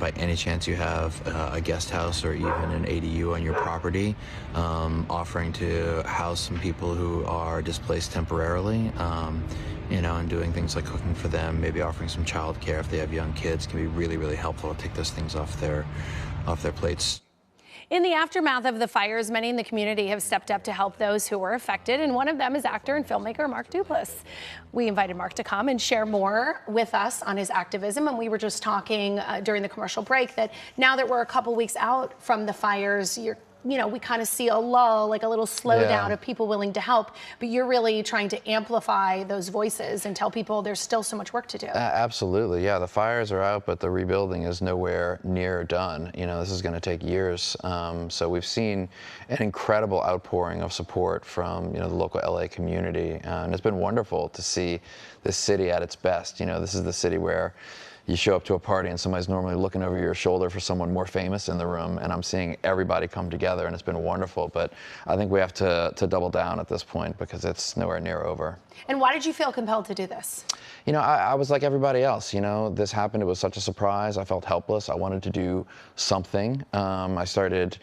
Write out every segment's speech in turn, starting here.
by any chance you have a guest house or even an ADU on your property, offering to house some people who are displaced temporarily, and doing things like cooking for them, maybe offering some childcare if they have young kids can be really, really helpful to take those things off their plates. In the aftermath of the fires, many in the community have stepped up to help those who were affected, and one of them is actor and filmmaker Mark Duplass. We invited Mark to come and share more with us on his activism, and we were just talking during the commercial break that now that we're a couple weeks out from the fires, we kind of see a lull, like a little slowdown of people willing to help, but you're really trying to amplify those voices and tell people there's still so much work to do. Absolutely, yeah. The fires are out, but the rebuilding is nowhere near done. This is going to take years. So we've seen an incredible outpouring of support from the local LA community, and it's been wonderful to see this city at its best. This is the city where you show up to a party and somebody's normally looking over your shoulder for someone more famous in the room, and I'm seeing everybody come together, and it's been wonderful. But I think we have to double down at this point because it's nowhere near over. And why did you feel compelled to do this? I was like everybody else. This happened. It was such a surprise. I felt helpless. I wanted to do something. I started,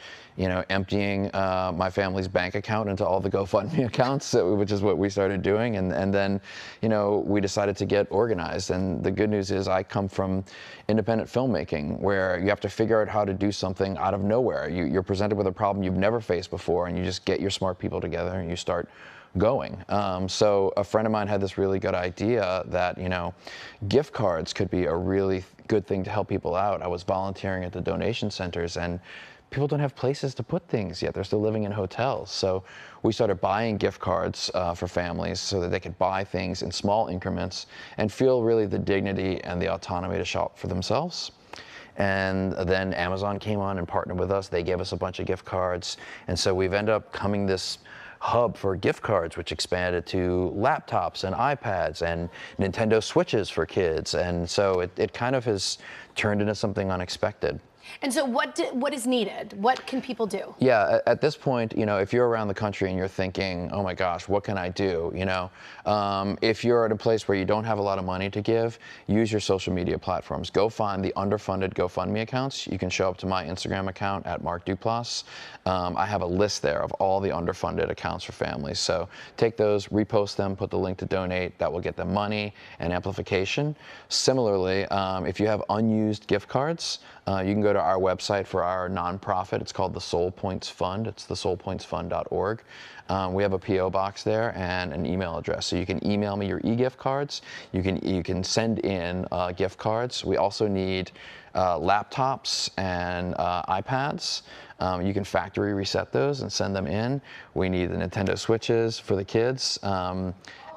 emptying my family's bank account into all the GoFundMe accounts, which is what we started doing. And then, we decided to get organized. And the good news is I come from independent filmmaking, where you have to figure out how to do something out of nowhere. You're presented with a problem you've never faced before, and you just get your smart people together and you start going. So a friend of mine had this really good idea that, gift cards could be a really good thing to help people out. I was volunteering at the donation centers, and people don't have places to put things yet. They're still living in hotels. So we started buying gift cards for families so that they could buy things in small increments and feel really the dignity and the autonomy to shop for themselves. And then Amazon came on and partnered with us. They gave us a bunch of gift cards. And so we've ended up becoming this hub for gift cards, which expanded to laptops and iPads and Nintendo Switches for kids. And so it kind of has turned into something unexpected. And so what is needed? What can people do? Yeah, at this point, if you're around the country and you're thinking, oh my gosh, what can I do? If you're at a place where you don't have a lot of money to give, use your social media platforms. Go find the underfunded GoFundMe accounts. You can show up to my Instagram account at Mark Duplass. I have a list there of all the underfunded accounts for families. So take those, repost them, put the link to donate. That will get them money and amplification. Similarly, if you have unused gift cards, you can go to our website for our nonprofit. It's called the Soul Points Fund. It's thesoulpointsfund.org. We have a P.O. box there and an email address. So you can email me your e-gift cards. You can send in gift cards. We also need laptops and iPads. You can factory reset those and send them in. We need the Nintendo Switches for the kids.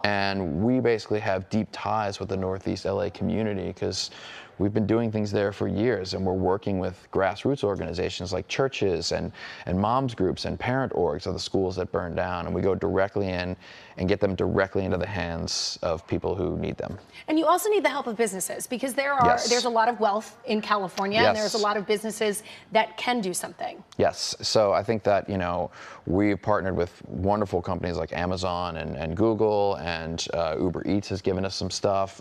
And we basically have deep ties with the Northeast LA community because we've been doing things there for years, and we're working with grassroots organizations like churches and moms groups and parent orgs of the schools that burned down, and we go directly in and get them directly into the hands of people who need them. And you also need the help of businesses because there's a lot of wealth in California, and there's a lot of businesses that can do something. Yes, so I think that we've partnered with wonderful companies like Amazon and Google, and Uber Eats has given us some stuff,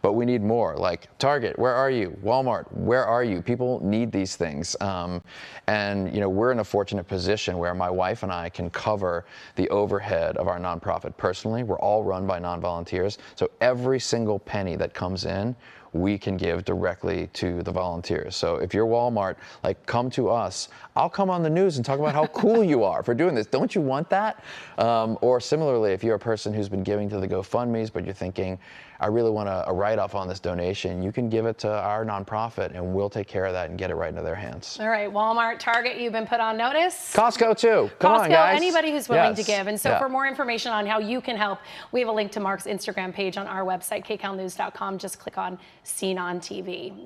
but we need more, like Target. Where are you? Walmart, where are you? People need these things. And we're in a fortunate position where my wife and I can cover the overhead of our nonprofit personally. We're all run by non-volunteers. So every single penny that comes in, we can give directly to the volunteers. So if you're Walmart, come to us. I'll come on the news and talk about how cool you are for doing this. Don't you want that? Or similarly, if you're a person who's been giving to the GoFundMes, but you're thinking, I really want a write-off on this donation, you can give it to our nonprofit, and we'll take care of that and get it right into their hands. All right, Walmart, Target, you've been put on notice. Costco, too. Come on, guys. Anybody who's willing to give. And so for more information on how you can help, we have a link to Mark's Instagram page on our website, kcalnews.com. Just click on Seen on TV.